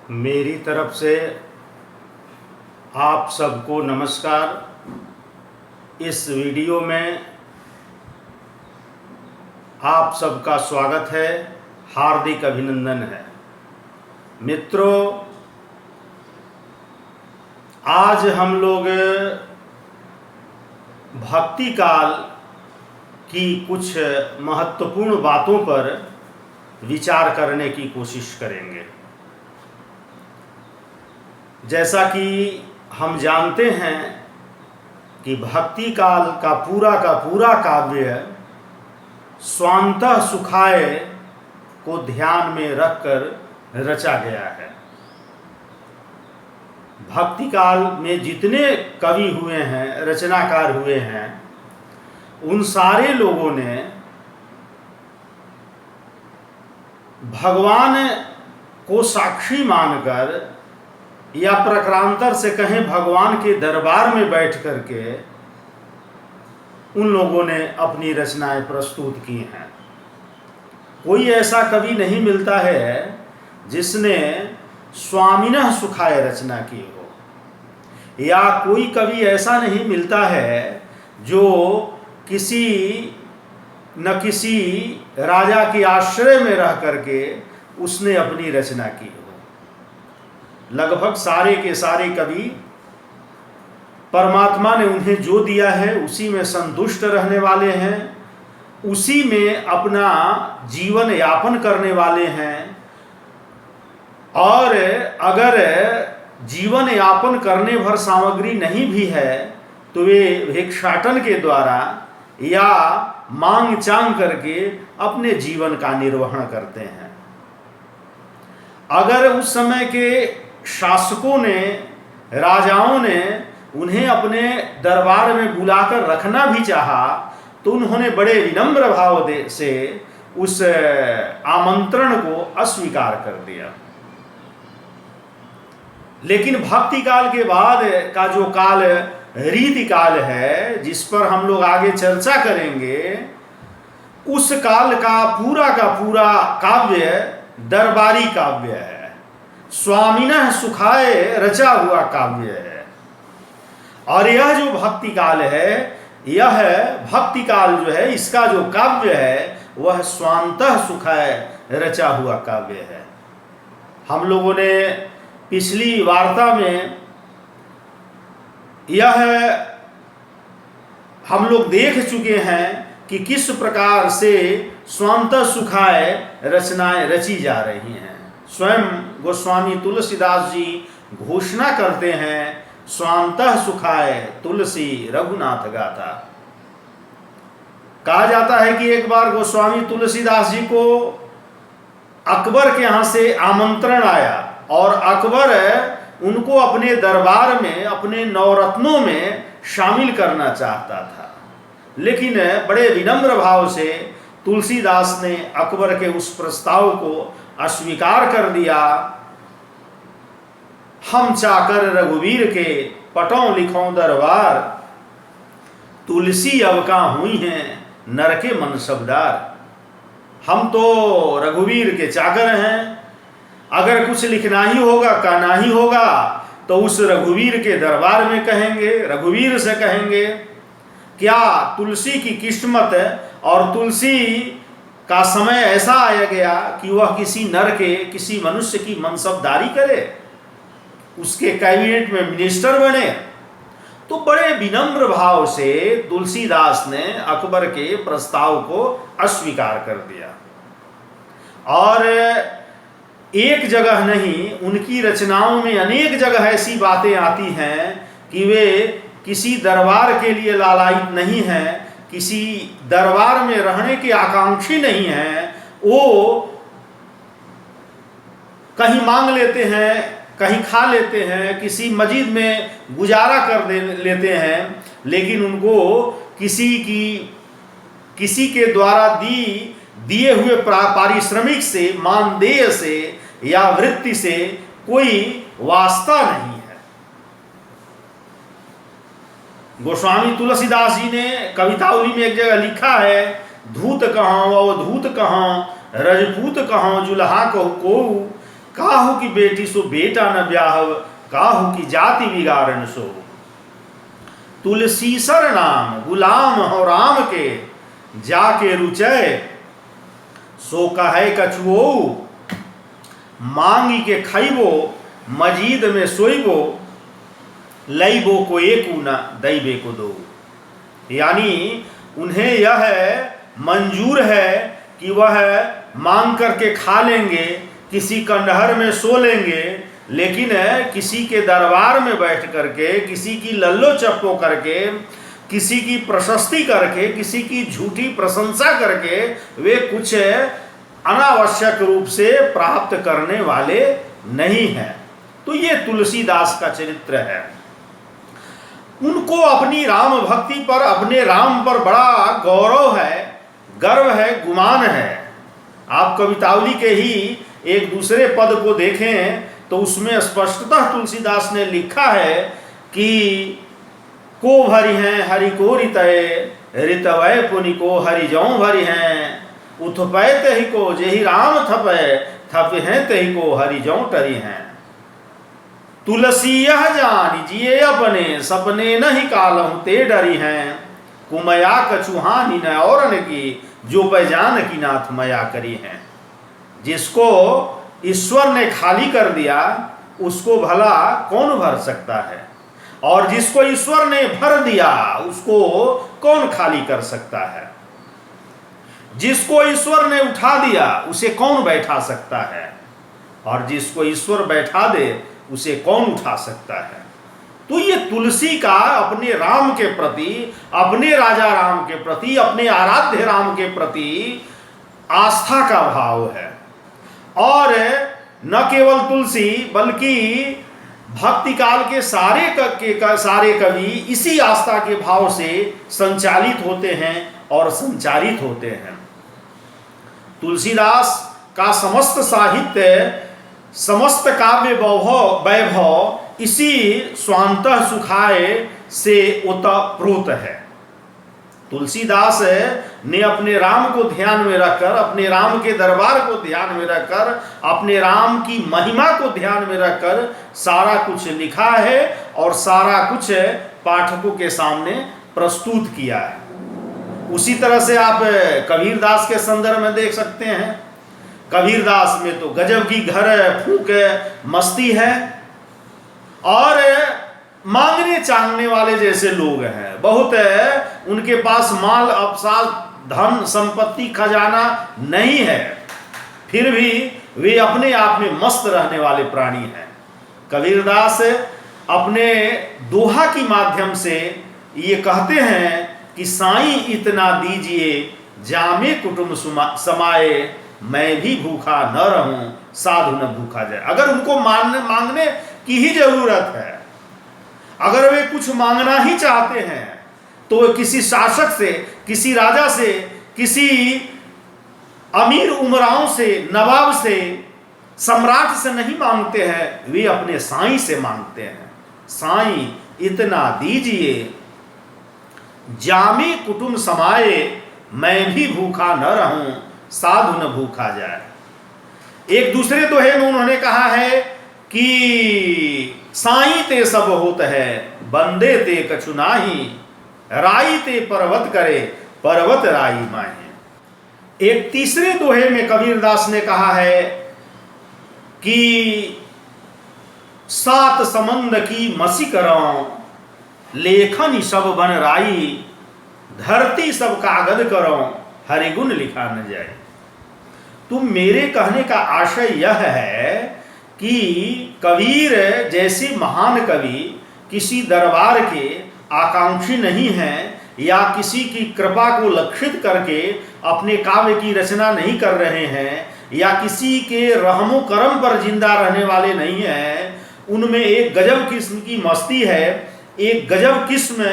मेरी तरफ से आप सबको नमस्कार। इस वीडियो में आप सबका स्वागत है, हार्दिक अभिनंदन है। मित्रों, आज हम लोग भक्ति काल की कुछ महत्वपूर्ण बातों पर विचार करने की कोशिश करेंगे। जैसा कि हम जानते हैं कि भक्ति काल का पूरा काव्य स्वान्तः सुखाय को ध्यान में रखकर रचा गया है। भक्ति काल में जितने कवि हुए हैं, रचनाकार हुए हैं, उन सारे लोगों ने भगवान को साक्षी मानकर या प्रकारांतर से कहें भगवान के दरबार में बैठ करके उन लोगों ने अपनी रचनाएं प्रस्तुत की हैं। कोई ऐसा कवि नहीं मिलता है जिसने स्वामिनः सुखाय रचना की हो, या कोई कवि ऐसा नहीं मिलता है जो किसी न किसी राजा के आश्रय में रह करके उसने अपनी रचना की हो। लगभग सारे के सारे कवि परमात्मा ने उन्हें जो दिया है उसी में संतुष्ट रहने वाले हैं, उसी में अपना जीवन यापन करने वाले हैं। और अगर जीवन यापन करने भर सामग्री नहीं भी है तो वे भिक्षाटन के द्वारा या मांग चांग करके अपने जीवन का निर्वहन करते हैं। अगर उस समय के शासकों ने, राजाओं ने उन्हें अपने दरबार में बुलाकर रखना भी चाहा तो उन्होंने बड़े विनम्र भाव से उस आमंत्रण को अस्वीकार कर दिया। लेकिन भक्ति काल के बाद का जो काल रीति काल है, जिस पर हम लोग आगे चर्चा करेंगे, उस काल का पूरा काव्य दरबारी काव्य है, स्वामिनः सुखाय रचा हुआ काव्य है। और यह जो भक्ति काल है, यह भक्ति काल जो है, इसका जो काव्य है वह स्वान्तः सुखाय रचा हुआ काव्य है। हम लोगों ने पिछली वार्ता में यह हम लोग देख चुके हैं कि किस प्रकार से स्वान्तः सुखाय रचनाएं रची जा रही हैं। स्वयं गोस्वामी तुलसीदास जी घोषणा करते हैं, स्वान्तः सुखाय तुलसी रघुनाथ गाथा। कहा जाता है कि एक बार गोस्वामी तुलसीदास जी को अकबर के यहाँ से आमंत्रण आया और अकबर उनको अपने दरबार में, अपने नवरत्नों में शामिल करना चाहता था। लेकिन बड़े विनम्र भाव से तुलसीदास ने अकबर के उस प्रस्ताव को अस्वीकार कर दिया। हम चाकर रघुवीर के पटों लिखों दरबार, तुलसी अब का हुई हैं नर के मन सबदार। हम तो रघुवीर के चाकर हैं, अगर कुछ लिखना ही होगा, कहना ही होगा तो उस रघुवीर के दरबार में कहेंगे, रघुवीर से कहेंगे। क्या तुलसी की किस्मत और तुलसी का समय ऐसा आया गया कि वह किसी नर के, किसी मनुष्य की मनसबदारी करे, उसके कैबिनेट में मिनिस्टर बने? तो बड़े विनम्र भाव से तुलसीदास ने अकबर के प्रस्ताव को अस्वीकार कर दिया। और एक जगह नहीं, उनकी रचनाओं में अनेक जगह ऐसी बातें आती हैं कि वे किसी दरबार के लिए लालायित नहीं हैं, किसी दरबार में रहने के आकांक्षी नहीं हैं। वो कहीं मांग लेते हैं, कहीं खा लेते हैं, किसी मस्जिद में गुजारा कर लेते हैं, लेकिन उनको किसी के द्वारा दिए हुए पारिश्रमिक से, मानदेय से या वृत्ति से कोई वास्ता नहीं है। गोस्वामी तुलसीदास जी ने कवितावली में एक जगह लिखा है, धूत कहाँ अवधूत कहाँ, रजपूत कहाँ जुल्हा कहू को, काहू की बेटी सो बेटा न ब्याहव, काहू की जाति बिगाड़न सो। तुलसीसर नाम गुलाम हो राम के, जाके रुचय सो कहे कछुओ। मांगी के खैबो मजीद में सोइबो, लईबो को एकू न दैबे को दो। यानी उन्हें यह मंजूर है कि वह मांग करके खा लेंगे, किसी कंडहर में सो लेंगे, लेकिन किसी के दरबार में बैठ करके, किसी की लल्लो चप्पो करके, किसी की प्रशस्ति करके, किसी की झूठी प्रशंसा करके वे कुछ अनावश्यक रूप से प्राप्त करने वाले नहीं हैं। तो ये तुलसीदास का चरित्र है। उनको अपनी राम भक्ति पर, अपने राम पर बड़ा गौरव है, गर्व है, गुमान है। आप कवितावली के ही एक दूसरे पद को देखें तो उसमें स्पष्टतः तुलसीदास ने लिखा है कि को भरी हैं हरि को रितय, रितवय पुनि को हरि जौ भरी हैं। उथपय तहि को जेहि राम थपय, थप हैं तहि को हरि जौ टरी हैं। तुलसी यह जान जिए अपने, सपने नहीं कालहु ते डरी हैं। कुमया कछुहानी न औरन की, जो पहचान की नाथ मया करी हैं। जिसको ईश्वर ने खाली कर दिया उसको भला कौन भर सकता है, और जिसको ईश्वर ने भर दिया उसको कौन खाली कर सकता है। जिसको ईश्वर ने उठा दिया उसे कौन बैठा सकता है, और जिसको ईश्वर बैठा दे उसे कौन उठा सकता है। तो ये तुलसी का अपने राम के प्रति, अपने राजा राम के प्रति, अपने आराध्य राम के प्रति आस्था का भाव है। और न केवल तुलसी बल्कि भक्ति काल के सारे कवि इसी आस्था के भाव से संचालित होते हैं और संचारित होते हैं। तुलसीदास का समस्त साहित्य, समस्त काव्य वैभव इसी स्वांतः सुखाए से ओतप्रोत है। तुलसीदास ने अपने राम को ध्यान में रखकर, अपने राम के दरबार को ध्यान में रखकर, अपने राम की महिमा को ध्यान में रखकर सारा कुछ लिखा है और सारा कुछ पाठकों के सामने प्रस्तुत किया है। उसी तरह से आप कबीरदास के संदर्भ में देख सकते हैं। कबीरदास में तो गजब की घर फूंक मस्ती है, और मांगने चांगने वाले जैसे लोग हैं बहुत है। उनके पास माल अपसाल धन संपत्ति खजाना नहीं है, फिर भी वे अपने आप में मस्त रहने वाले प्राणी हैं। कबीरदास अपने दोहा की माध्यम से ये कहते हैं कि साईं इतना दीजिए जामे कुटुंब समाए, मैं भी भूखा न रहूं साधु न भूखा जाए। अगर उनको मांगने की ही जरूरत है, अगर वे कुछ मांगना ही चाहते हैं तो वे किसी शासक से, किसी राजा से, किसी अमीर उमराव से, नवाब से, सम्राट से नहीं मांगते हैं, वे अपने साईं से मांगते हैं। साईं इतना दीजिए जामे कुटुंब समाए, मैं भी भूखा न रहूं साधु न भूखा जाए। एक दूसरे दोहे में उन्होंने कहा है कि साईं ते सब होत है, बंदे ते कछु नाही, राई ते पर्वत करे, पर्वत राई माहे। एक तीसरे दोहे में कबीरदास ने कहा है कि सात समंद की मसी करो, लेखन सब बन राई, धरती सब कागज करो, हरिगुण लिखा न जाए। तो मेरे कहने का आशय यह है कि कबीर जैसे महान कवि किसी दरबार के आकांक्षी नहीं हैं, या किसी की कृपा को लक्षित करके अपने काव्य की रचना नहीं कर रहे हैं, या किसी के रहमो करम पर जिंदा रहने वाले नहीं हैं। उनमें एक गजब किस्म की मस्ती है, एक गजब किस्म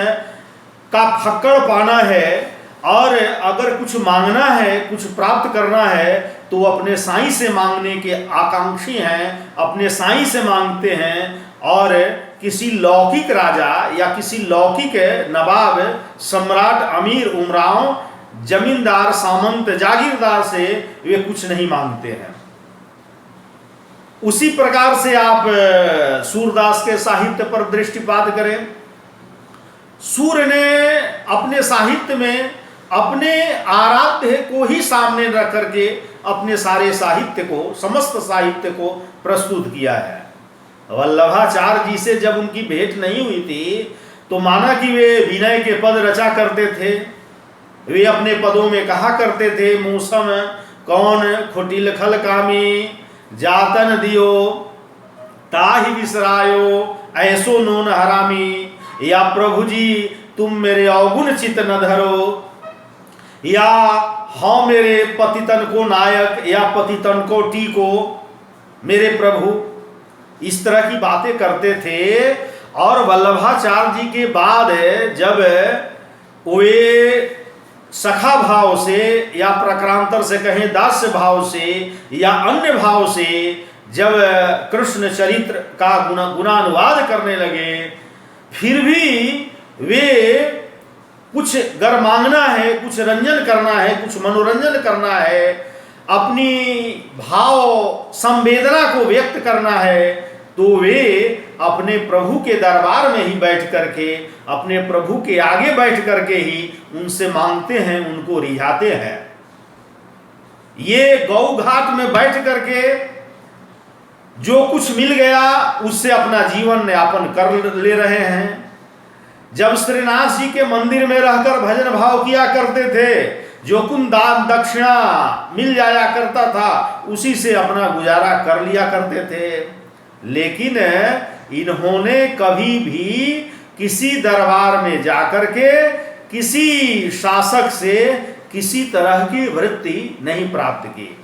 का फक्कड़ पाना है, और अगर कुछ मांगना है, कुछ प्राप्त करना है तो अपने साईं से मांगने के आकांक्षी हैं, अपने साईं से मांगते हैं। और किसी लौकिक राजा या किसी लौकिक नवाब, सम्राट, अमीर उमराव, जमींदार, सामंत, जागीरदार से वे कुछ नहीं मांगते हैं। उसी प्रकार से आप सूरदास के साहित्य पर दृष्टिपात करें। सूर्य ने अपने साहित्य में अपने आराध्य को ही सामने रख करके अपने सारे साहित्य को, समस्त साहित्य को प्रस्तुत किया है। वल्लभाचार्य जी से जब उनकी भेंट नहीं हुई थी तो माना कि वे विनय के पद रचा करते थे। वे अपने पदों में कहा करते थे, मौसम कौन खुटिल खल कामी, जातन दियो ताहि विसरायो, ऐसो नोन हरामी। या प्रभु जी तुम मेरे अवगुण चित न धरो, या हाँ मेरे पतितन को नायक, या पतितन को टीको मेरे प्रभु, इस तरह की बातें करते थे। और वल्लभाचार्य जी के बाद जब वे सखा भाव से या प्रक्रांतर से कहें दास्य भाव से या अन्य भाव से जब कृष्ण चरित्र का गुणानुवाद करने लगे, फिर भी वे कुछ गर मांगना है, कुछ रंजन करना है, कुछ मनोरंजन करना है, अपनी भाव संवेदना को व्यक्त करना है, तो वे अपने प्रभु के दरबार में ही बैठ करके, अपने प्रभु के आगे बैठ करके ही उनसे मांगते हैं, उनको रिझाते हैं। ये गौ घाट में बैठ करके जो कुछ मिल गया उससे अपना जीवन यापन कर ले रहे हैं। जब श्रीनाथ जी के मंदिर में रहकर भजन भाव किया करते थे, जो कुछ दान दक्षिणा मिल जाया करता था उसी से अपना गुजारा कर लिया करते थे। लेकिन इन्होंने कभी भी किसी दरबार में जाकर के किसी शासक से किसी तरह की वृत्ति नहीं प्राप्त की।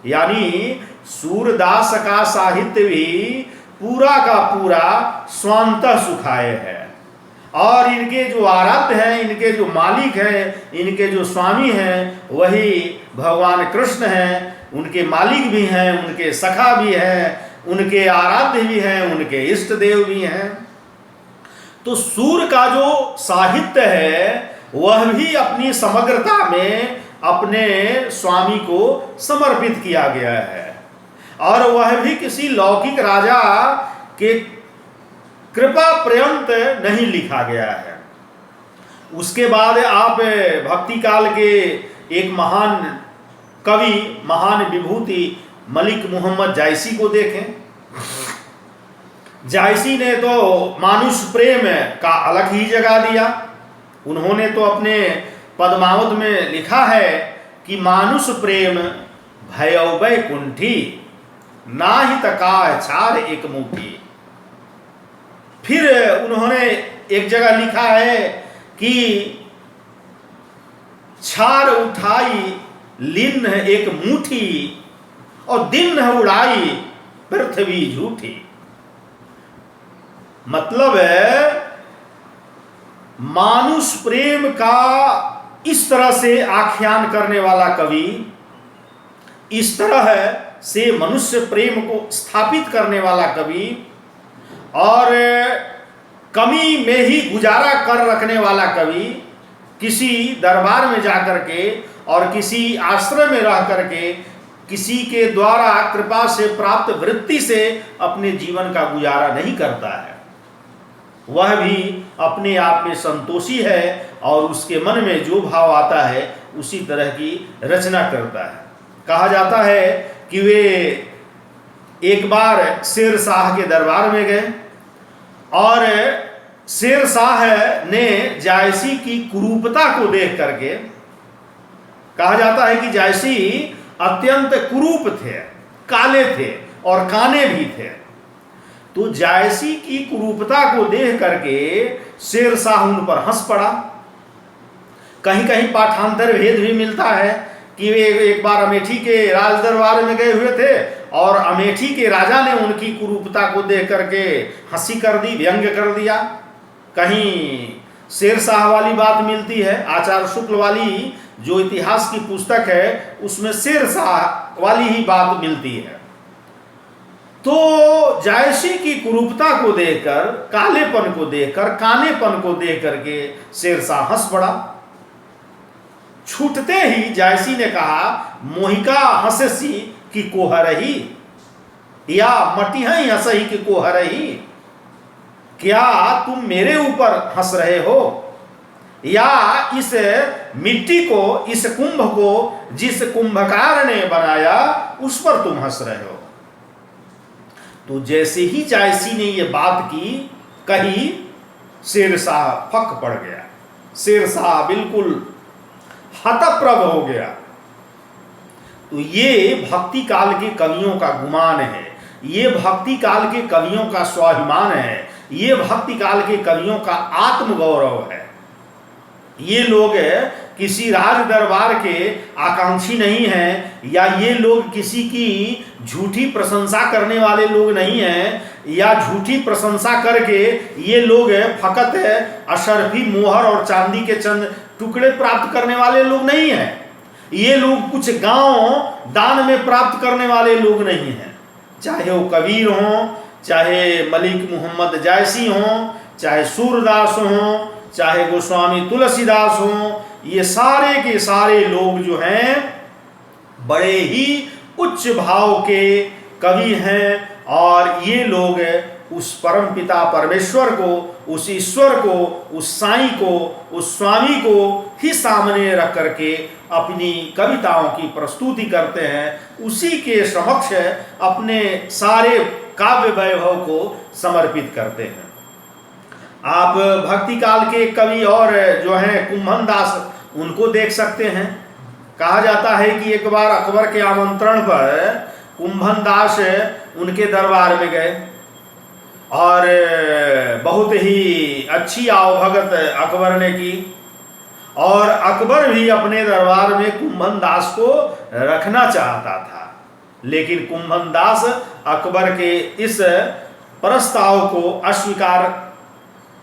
यानी सूरदास का साहित्य भी पूरा का पूरा स्वांतः सुखाए है। और इनके जो आराध्य हैं, इनके जो मालिक हैं, इनके जो स्वामी हैं, वही भगवान कृष्ण हैं। उनके मालिक भी हैं, उनके सखा भी हैं, उनके आराध्य भी हैं, उनके इष्ट देव भी हैं। तो सूर का जो साहित्य है वह भी अपनी समग्रता में अपने स्वामी को समर्पित किया गया है, और वह भी किसी लौकिक राजा के कृपा पर्यंत नहीं लिखा गया है। उसके बाद आप भक्ति काल के एक महान कवि, महान विभूति मलिक मोहम्मद जायसी को देखें। जायसी ने तो मानुष प्रेम का अलग ही जगह दिया। उन्होंने तो अपने पद्मावत में लिखा है कि मानुष प्रेम भयौ बैकुंठी, नाहि तकाह छार एक मुठी। फिर उन्होंने एक जगह लिखा है कि छार उठाई लिन्न एक मुठी, और दिन न उड़ाई पृथ्वी झूठी। मतलब है मानुष प्रेम का इस तरह से आख्यान करने वाला कवि, इस तरह से मनुष्य प्रेम को स्थापित करने वाला कवि, और कमी में ही गुजारा कर रखने वाला कवि, किसी दरबार में जाकर के और किसी आश्रम में रह करके किसी के द्वारा कृपा से प्राप्त वृत्ति से अपने जीवन का गुजारा नहीं करता है। वह भी अपने आप में संतोषी है और उसके मन में जो भाव आता है उसी तरह की रचना करता है। कहा जाता है कि वे एक बार शेर शाह के दरबार में गए और शेर शाह ने जायसी की कुरूपता को देख करके, कहा जाता है कि जायसी अत्यंत कुरूप थे, काले थे और काने भी थे। तो जायसी की कुरूपता को देख करके शेर शाह उन पर हंस पड़ा। कहीं कहीं पाठांतर भेद भी मिलता है कि वे एक बार अमेठी के राज दरबार में गए हुए थे और अमेठी के राजा ने उनकी कुरूपता को देख करके हंसी कर दी, व्यंग कर दिया। कहीं शेर शाह वाली बात मिलती है, आचार्य शुक्ल वाली जो इतिहास की पुस्तक है उसमें शेर शाह वाली ही बात मिलती है। तो जायसी की कुरूपता को देखकर, कालेपन को देखकर, कानेपन को देख करके शेर शाह हंस पड़ा। छूटते ही जायसी ने कहा, मोहिका हंससी की कोहरही। या मटिहई हंसही के को हरही, क्या तुम मेरे ऊपर हंस रहे हो या इस मिट्टी को, इस कुंभ को जिस कुंभकार ने बनाया उस पर तुम हंस रहे हो। तो जैसे ही जायसी ने ये बात कही, शेरशाह फक पड़ गया। शेरशाह बिल्कुल हतप्रभ हो गया। तो ये भक्ति काल के कवियों का गुमान है, ये भक्ति काल के कवियों का स्वाभिमान है, ये भक्ति काल के कवियों का आत्मगौरव है। ये लोग किसी राज दरबार के आकांक्षी नहीं हैं, या ये लोग किसी की झूठी प्रशंसा करने वाले लोग नहीं हैं, या झूठी प्रशंसा करके ये लोग फकत अशरफी मोहर और चांदी के चंद टुकड़े प्राप्त करने वाले लोग नहीं हैं। ये लोग कुछ गांव दान में प्राप्त करने वाले लोग नहीं हैं। चाहे वो कबीर हों, चाहे मलिक मोहम्मद जायसी हों, चाहे सूरदास हों, चाहे गोस्वामी तुलसीदास हों, ये सारे के सारे लोग जो हैं बड़े ही उच्च भाव के कवि हैं। और ये लोग उस परम पिता परमेश्वर को, उस ईश्वर को, उस साईं को, उस स्वामी को ही सामने रख करके अपनी कविताओं की प्रस्तुति करते हैं। उसी के समक्ष अपने सारे काव्य वैभव को समर्पित करते हैं। आप भक्ति काल के कवि और जो हैं कुंभन दास, उनको देख सकते हैं। कहा जाता है कि एक बार अकबर के आमंत्रण पर कुंभन दास उनके दरबार में गए और बहुत ही अच्छी आवभगत अकबर ने की, और अकबर भी अपने दरबार में कुंभन दास को रखना चाहता था। लेकिन कुंभन दास अकबर के इस प्रस्ताव को अस्वीकार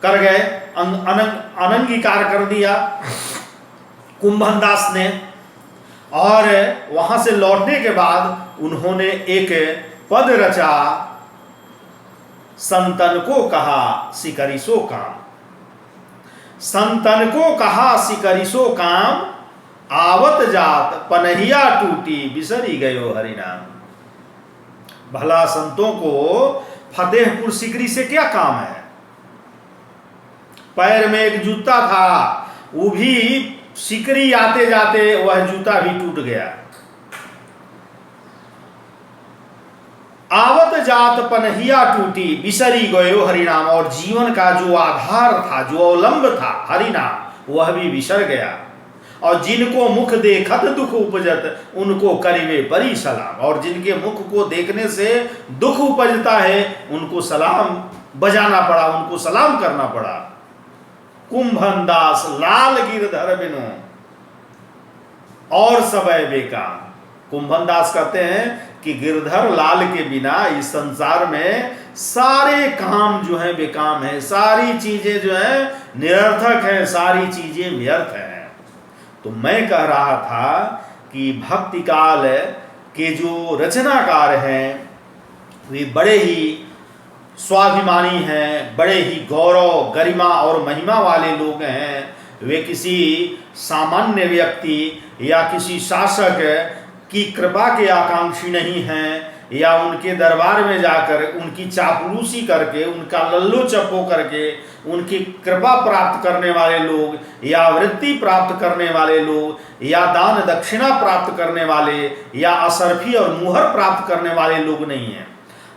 कर गए, अनंगीकार कर दिया कुंभन दास ने। और वहां से लौटने के बाद उन्होंने एक पद रचा, संतन को कहा सिकरिसो काम। संतन को कहा सिकरिसो काम, आवत जात पनहिया टूटी बिसरी गयो हरिनाम। भला संतों को फतेहपुर सिकरी से क्या काम है? पैर में एक जूता था, वो भी सिकरी आते जाते वह जूता भी टूट गया। आवत जात पनहिया टूटी बिसरी गयो हरिनाम, और जीवन का जो आधार था, जो अवलंब था हरिनाम, वह भी बिसर गया। और जिनको मुख देखत दुख उपजत, उनको करीबे परी सलाम। और जिनके मुख को देखने से दुख उपजता है, उनको सलाम बजाना पड़ा, उनको सलाम करना पड़ा। कुंभन दास लाल गिरधर बिनु और सबय बेकाम। कुंभन दास कहते हैं कि गिरधर लाल के बिना इस संसार में सारे काम जो है बेकाम है, सारी चीजें जो है निरर्थक है, सारी चीजें व्यर्थ हैं। तो मैं कह रहा था कि भक्ति काल के जो रचनाकार हैं वे बड़े ही स्वाभिमानी हैं, बड़े ही गौरव गरिमा और महिमा वाले लोग हैं। वे किसी सामान्य व्यक्ति या किसी शासक की कृपा के आकांक्षी नहीं हैं, या उनके दरबार में जाकर उनकी चापलूसी करके, उनका लल्लो चप्पो करके उनकी कृपा प्राप्त करने वाले लोग, या वृत्ति प्राप्त करने वाले लोग, या दान दक्षिणा प्राप्त करने वाले, या असरफी और मुहर प्राप्त करने वाले लोग नहीं हैं।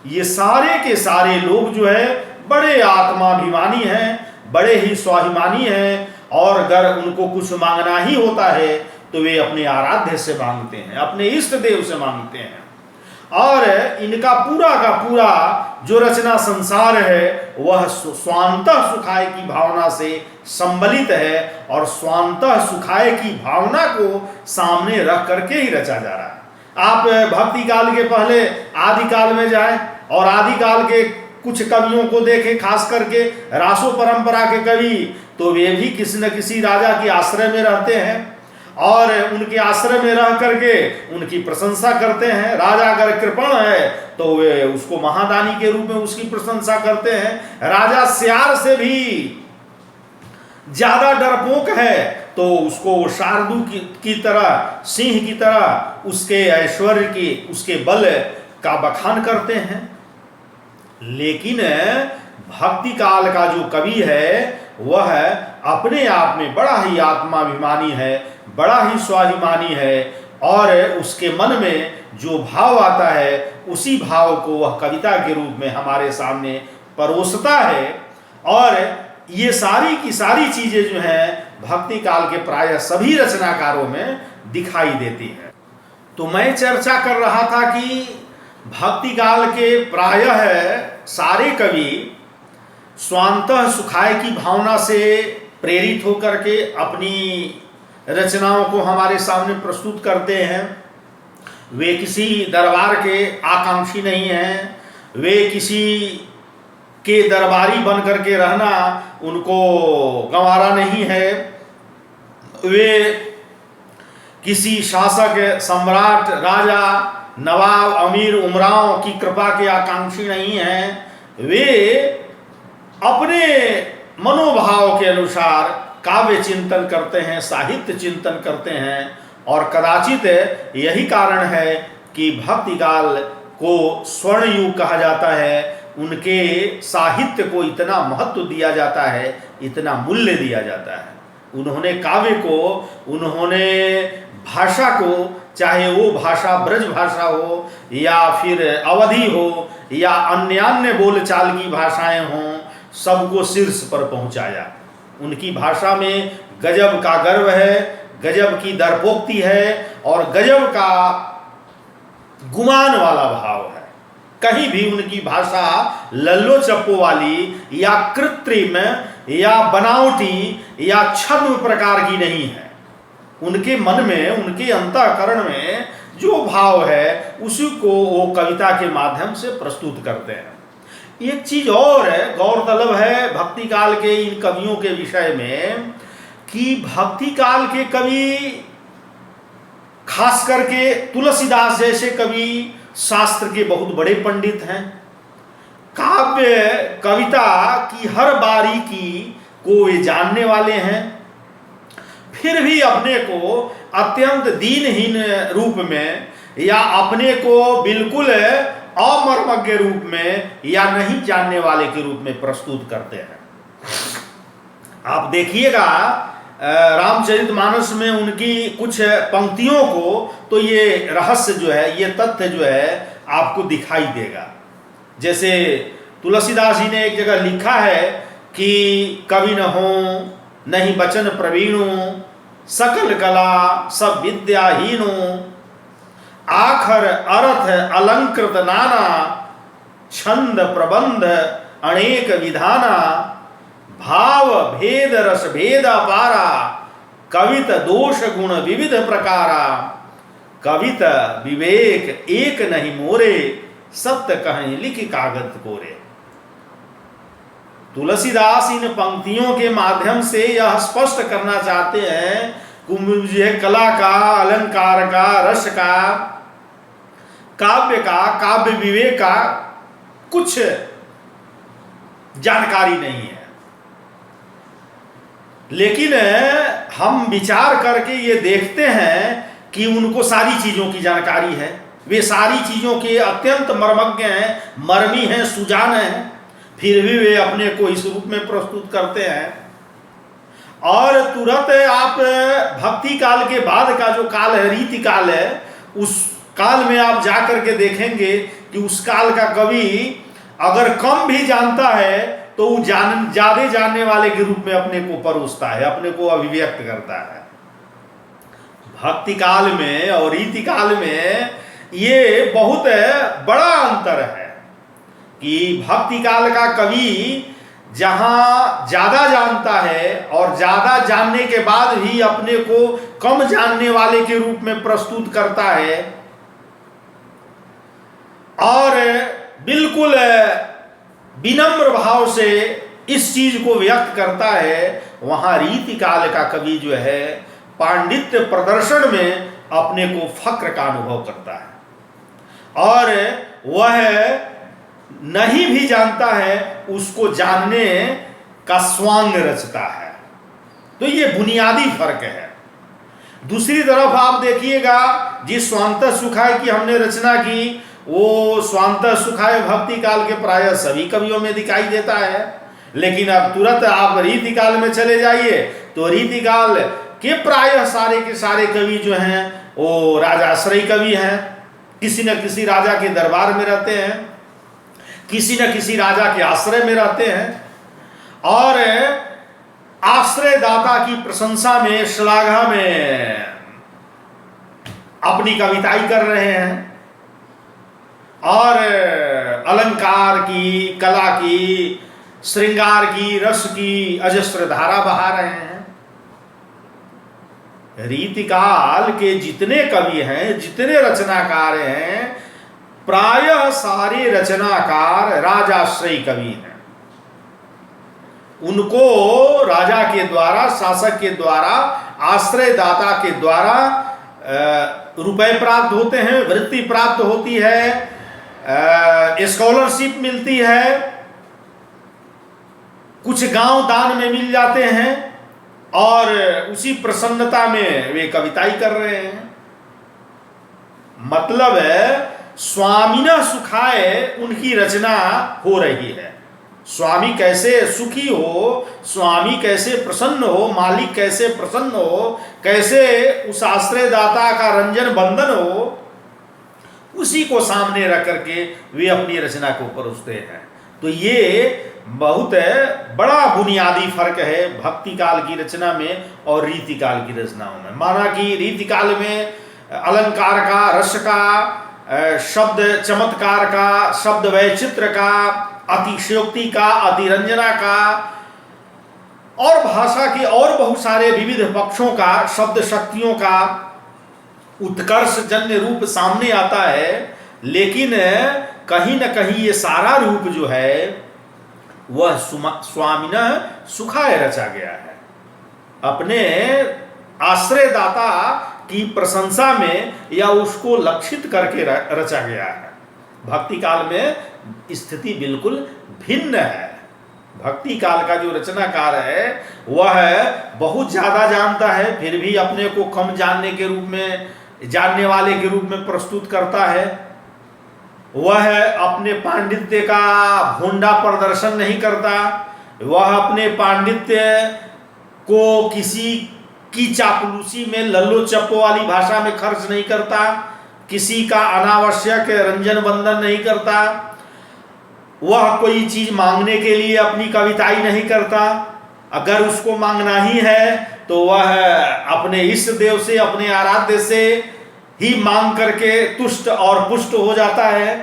ये सारे के सारे लोग जो है बड़े आत्माभिमानी हैं, बड़े ही स्वाभिमानी हैं, और अगर उनको कुछ मांगना ही होता है तो वे अपने आराध्य से मांगते हैं, अपने इष्ट देव से मांगते हैं। और इनका पूरा का पूरा जो रचना संसार है वह स्वांतः सुखाय की भावना से संबलित है, और स्वांतः सुखाय की भावना को सामने रख करके ही रचा जा रहा है। आप भक्ति काल के पहले आदि काल में जाएं और आदि काल के कुछ कवियों को देखें, खास करके रासो परंपरा के कवि, तो वे भी किसी न किसी राजा के आश्रय में रहते हैं और उनके आश्रय में रह करके उनकी प्रशंसा करते हैं। राजा अगर कृपण है तो वे उसको महादानी के रूप में उसकी प्रशंसा करते हैं। राजा सियार से भी ज्यादा डरपोक है तो उसको शार्दू की तरह, सिंह की तरह उसके ऐश्वर्य की, उसके बल का बखान करते हैं। लेकिन भक्ति काल का जो कवि है वह अपने आप में बड़ा ही आत्माभिमानी है, बड़ा ही स्वाभिमानी है, और उसके मन में जो भाव आता है उसी भाव को वह कविता के रूप में हमारे सामने परोसता है। और ये सारी की सारी चीजें जो हैं भक्ति काल के प्रायः सभी रचनाकारों में दिखाई देती हैं। तो मैं चर्चा कर रहा था कि भक्ति काल के प्रायः सारे कवि स्वांतः सुखाय की भावना से प्रेरित होकर के अपनी रचनाओं को हमारे सामने प्रस्तुत करते हैं। वे किसी दरबार के आकांक्षी नहीं हैं, वे किसी के दरबारी बन करके रहना उनको गंवारा नहीं है, वे किसी शासक, सम्राट, राजा, नवाब, अमीर उमराव की कृपा के आकांक्षी नहीं हैं। वे अपने मनोभाव के अनुसार काव्य चिंतन करते हैं, साहित्य चिंतन करते हैं, और कदाचित यही कारण है कि भक्ति काल को स्वर्ण युग कहा जाता है। उनके साहित्य को इतना महत्व दिया जाता है, इतना मूल्य दिया जाता है। उन्होंने काव्य को, उन्होंने भाषा को, चाहे वो भाषा ब्रज भाषा हो या फिर अवधी हो या अन्य बोलचाल की भाषाएं हों, सबको शीर्ष पर पहुंचाया। उनकी भाषा में गजब का गर्व है, गजब की दर्पोक्ति है और गजब का गुमान वाला भाव है। कहीं भी उनकी भाषा लल्लो चप्पो वाली या कृत्रिम या बनावटी या छद्म प्रकार की नहीं है। उनके मन में, उनके अंतःकरण में जो भाव है उसी को वो कविता के माध्यम से प्रस्तुत करते हैं। एक चीज और है, गौरतलब है भक्ति काल के इन कवियों के विषय में कि भक्ति काल के कवि, खास करके तुलसीदास जैसे कवि, शास्त्र के बहुत बड़े पंडित हैं। काव्य कविता की हर बारीकी को वे जानने वाले हैं, फिर भी अपने को अत्यंत दीनहीन रूप में या अपने को बिल्कुल अमर्मज्ञ रूप में या नहीं जानने वाले के रूप में प्रस्तुत करते हैं। आप देखिएगा रामचरितमानस में उनकी कुछ पंक्तियों को तो ये रहस्य जो है, ये तथ्य जो है आपको दिखाई देगा। जैसे तुलसीदास जी ने एक जगह लिखा है कि कवि न हो नहीं बचन प्रवीणो, सकल कला सब विद्याहीनो, आखर अर्थ अलंकृत नाना, छंद प्रबंध अनेक विधाना, भाव भेद रस भेद अपारा, कवित दोष गुण विविध प्रकारा, कवित विवेक एक नहीं मोरे, सत्य कहें लिख कागज कोरे। तुलसीदास इन पंक्तियों के माध्यम से यह स्पष्ट करना चाहते हैं कि मुझे कला का, अलंकार का, रस का, काव्य का, काव्य विवेक का कुछ जानकारी नहीं है, लेकिन हम विचार करके ये देखते हैं कि उनको सारी चीजों की जानकारी है। वे सारी चीजों के अत्यंत मर्मज्ञ हैं, मर्मी हैं, सुजान हैं, फिर भी वे अपने को इस रूप में प्रस्तुत करते हैं। और तुरंत आप भक्ति काल के बाद का जो काल है, रीति काल है, उस काल में आप जाकर के देखेंगे कि उस काल का कवि अगर कम भी जानता है तो वो ज्यादा जानने वाले के रूप में अपने को परोसता है, अपने को अभिव्यक्त करता है। भक्ति काल में और रीति काल में ये बहुत बड़ा अंतर है कि भक्ति काल का कवि जहां ज्यादा जानता है और ज्यादा जानने के बाद भी अपने को कम जानने वाले के रूप में प्रस्तुत करता है और बिल्कुल विनम्र भाव से इस चीज को व्यक्त करता है, वहां रीति काल का कवि जो है पांडित्य प्रदर्शन में अपने को फक्र का अनुभव करता है और वह नहीं भी जानता है उसको जानने का स्वांग रचता है। तो ये बुनियादी फर्क है। दूसरी तरफ आप देखिएगा जिस स्वांत सुखाय की हमने रचना की वो स्वांतः सुखाय भक्ति काल के प्राय सभी कवियों में दिखाई देता है। लेकिन अब तुरंत आप रीति काल में चले जाइए तो रीति काल के प्राय सारे के सारे कवि जो हैं वो राजाश्रयी कवि हैं, किसी न किसी राजा के दरबार में रहते हैं, किसी न किसी राजा के आश्रय में रहते हैं और आश्रय दाता की प्रशंसा में, श्लाघा में अपनी कविताई कर रहे हैं और अलंकार की, कला की, श्रृंगार की, रस की अजस्र धारा बहा रहे हैं। रीतिकाल के जितने कवि हैं, जितने रचनाकार हैं, प्रायः सारे रचनाकार राजाश्रयी कवि हैं। उनको राजा के द्वारा, शासक के द्वारा, आश्रय दाता के द्वारा रुपए प्राप्त होते हैं, वृत्ति प्राप्त होती है, स्कॉलरशिप मिलती है, कुछ गांव दान में मिल जाते हैं और उसी प्रसन्नता में वे कविताई कर रहे हैं। मतलब है स्वामिना सुखाय उनकी रचना हो रही है। स्वामी कैसे सुखी हो, स्वामी कैसे प्रसन्न हो, मालिक कैसे प्रसन्न हो, कैसे उस आश्रयदाता का रंजन बंधन हो, उसी को सामने रख करके वे अपनी रचना को परोसते हैं। तो ये बहुत बड़ा बुनियादी फर्क है भक्ति काल की रचना में और रीति काल की रचनाओं में। माना कि रीति काल में अलंकार का, रस का, शब्द चमत्कार का, शब्द वैचित्र का, अतिशयोक्ति का, अतिरंजना का और भाषा के और बहुत सारे विविध पक्षों का, शब्द शक्तियों का उत्कर्ष जन्य रूप सामने आता है। लेकिन कहीं न कहीं ये सारा रूप जो है वह स्वामिना सुखाय रचा गया है, अपने आश्रयदाता की प्रशंसा में या उसको लक्षित करके रचा गया है। भक्ति काल में स्थिति बिल्कुल भिन्न है। भक्ति काल का जो रचनाकार है वह बहुत ज्यादा जानता है, फिर भी अपने को कम जानने के रूप में, जानने वाले के रूप में प्रस्तुत करता है। वह अपने पांडित्य का भोंडा प्रदर्शन नहीं करता, वह अपने पांडित्य को किसी की चापलूसी में, लल्लो चप्पो वाली भाषा में खर्च नहीं करता, किसी का अनावश्यक रंजन बंधन नहीं करता, वह कोई चीज मांगने के लिए अपनी कविताई नहीं करता। अगर उसको मांगना ही है तो वह अपने इष्ट देव से, अपने आराध्य से ही मांग करके तुष्ट और पुष्ट हो जाता है।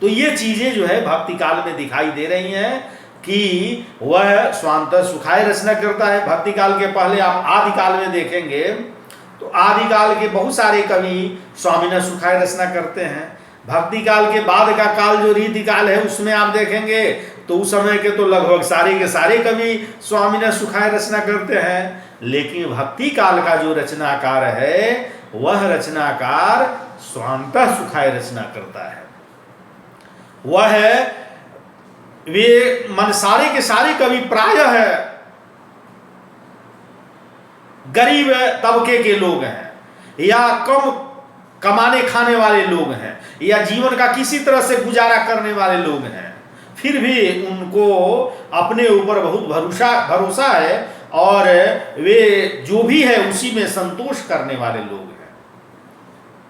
तो ये चीजें जो है भक्ति काल में दिखाई दे रही हैं कि वह स्वांतः सुखाय रचना करता है। भक्ति काल के पहले आप आदि काल में देखेंगे तो आदि काल के बहुत सारे कवि स्वामिना सुखाय रचना करते हैं। भक्ति काल के बाद का काल जो रीति काल है उसमें आप देखेंगे तो उस समय के तो लगभग सारे के सारे कवि स्वामिना सुखाय रचना करते हैं। लेकिन भक्ति काल का जो रचनाकार है वह रचनाकार स्वांतः सुखाय रचना करता है। वह वे मन सारे के सारे कवि प्रायः है गरीब तबके के लोग हैं या कम कमाने खाने वाले लोग हैं या जीवन का किसी तरह से गुजारा करने वाले लोग हैं, फिर भी उनको अपने ऊपर बहुत भरोसा है और वे जो भी है उसी में संतोष करने वाले लोग हैं,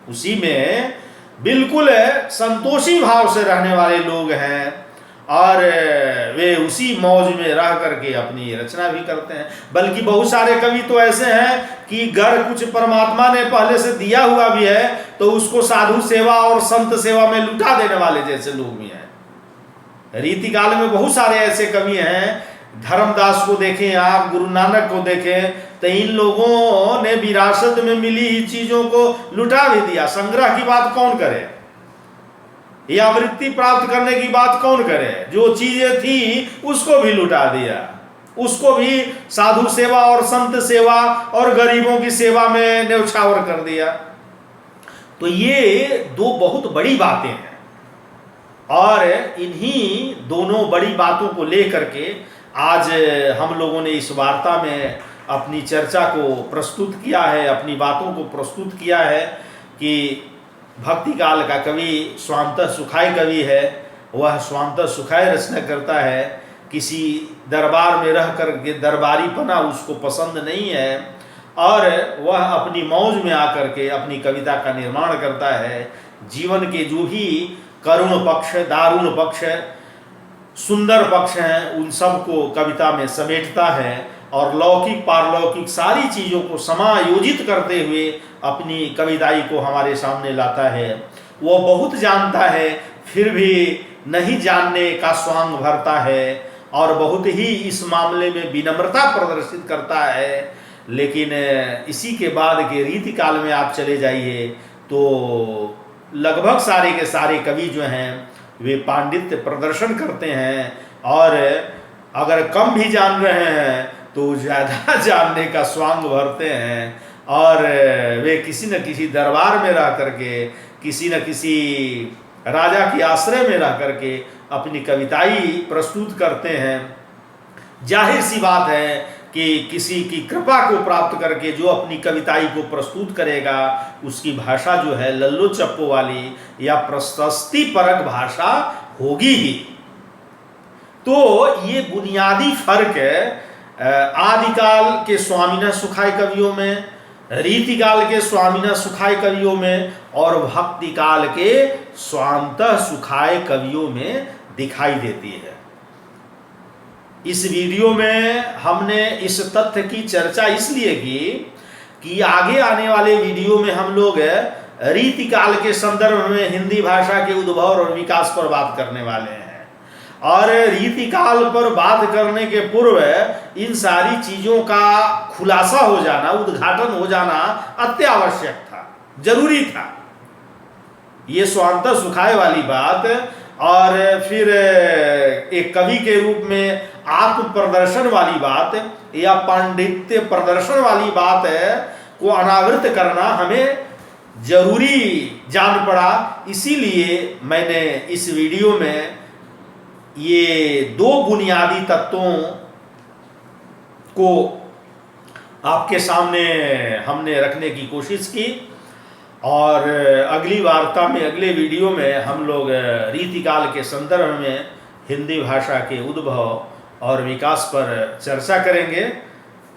उसी में बिल्कुल संतोषी भाव से रहने वाले लोग हैं और वे उसी मौज में रह करके अपनी रचना भी करते हैं। बल्कि बहुत सारे कवि तो ऐसे हैं कि घर कुछ परमात्मा ने पहले से दिया हुआ भी है तो उसको साधु सेवा और संत सेवा में लुटा देने वाले जैसे लोग भी हैं। रीति काल में बहुत सारे ऐसे कवि हैं। धर्मदास को देखें आप, गुरु नानक को देखें, तो इन लोगों ने विरासत में मिली ही चीजों को लुटा भी दिया। संग्रह की बात कौन करे या वृत्ति प्राप्त करने की बात कौन करे, जो चीजें थी उसको भी लुटा दिया, उसको भी साधु सेवा और संत सेवा और गरीबों की सेवा में न्यौछावर कर दिया। तो ये दो बहुत बड़ी बातें हैं और इन्हीं दोनों बड़ी बातों को लेकर के आज हम लोगों ने इस वार्ता में अपनी चर्चा को प्रस्तुत किया है, अपनी बातों को प्रस्तुत किया है कि भक्ति काल का कवि स्वांतः सुखाय कवि है। वह स्वांतः सुखाय रचना करता है। किसी दरबार में रह कर के दरबारीपना उसको पसंद नहीं है और वह अपनी मौज में आकर के अपनी कविता का निर्माण करता है। जीवन के जो भी करुण पक्ष, दारुण पक्ष, सुंदर पक्ष हैं, उन सब को कविता में समेटता है और लौकिक पारलौकिक सारी चीज़ों को समायोजित करते हुए अपनी कविताई को हमारे सामने लाता है। वो बहुत जानता है फिर भी नहीं जानने का स्वांग भरता है और बहुत ही इस मामले में विनम्रता प्रदर्शित करता है। लेकिन इसी के बाद के रीति काल में आप चले जाइए तो लगभग सारे के सारे कवि जो हैं वे पांडित्य प्रदर्शन करते हैं और अगर कम भी जान रहे हैं तो ज़्यादा जानने का स्वांग भरते हैं और वे किसी न किसी दरबार में रह करके, किसी न किसी राजा के आश्रय में रह करके अपनी कविताई प्रस्तुत करते हैं। जाहिर सी बात है कि किसी की कृपा को प्राप्त करके जो अपनी कविताई को प्रस्तुत करेगा उसकी भाषा जो है लल्लो चप्पो वाली या प्रशस्ति परक भाषा होगी ही। तो ये बुनियादी फर्क आदिकाल के स्वामिना सुखाय कवियों में, रीतिकाल के स्वामिना सुखाय कवियों में और भक्ति काल के स्वांतः सुखाय कवियों में दिखाई देती है। इस वीडियो में हमने इस तथ्य की चर्चा इसलिए की कि आगे आने वाले वीडियो में हम लोग रीतिकाल के संदर्भ में हिंदी भाषा के उद्भव और विकास पर बात करने वाले हैं और रीतिकाल पर बात करने के पूर्व इन सारी चीज़ों का खुलासा हो जाना, उद्घाटन हो जाना अत्यावश्यक था, जरूरी था। ये स्वांतः सुखाय वाली बात और फिर एक कवि के रूप में आत्म प्रदर्शन वाली बात या पांडित्य प्रदर्शन वाली बात को अनावृत करना हमें जरूरी जान पड़ा। इसीलिए मैंने इस वीडियो में ये दो बुनियादी तत्वों को आपके सामने हमने रखने की कोशिश की और अगली वार्ता में, अगले वीडियो में हम लोग रीतिकाल के संदर्भ में हिंदी भाषा के उद्भव और विकास पर चर्चा करेंगे।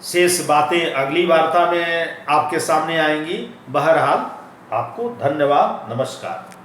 शेष बातें अगली वार्ता में आपके सामने आएंगी। बहरहाल आपको धन्यवाद, नमस्कार।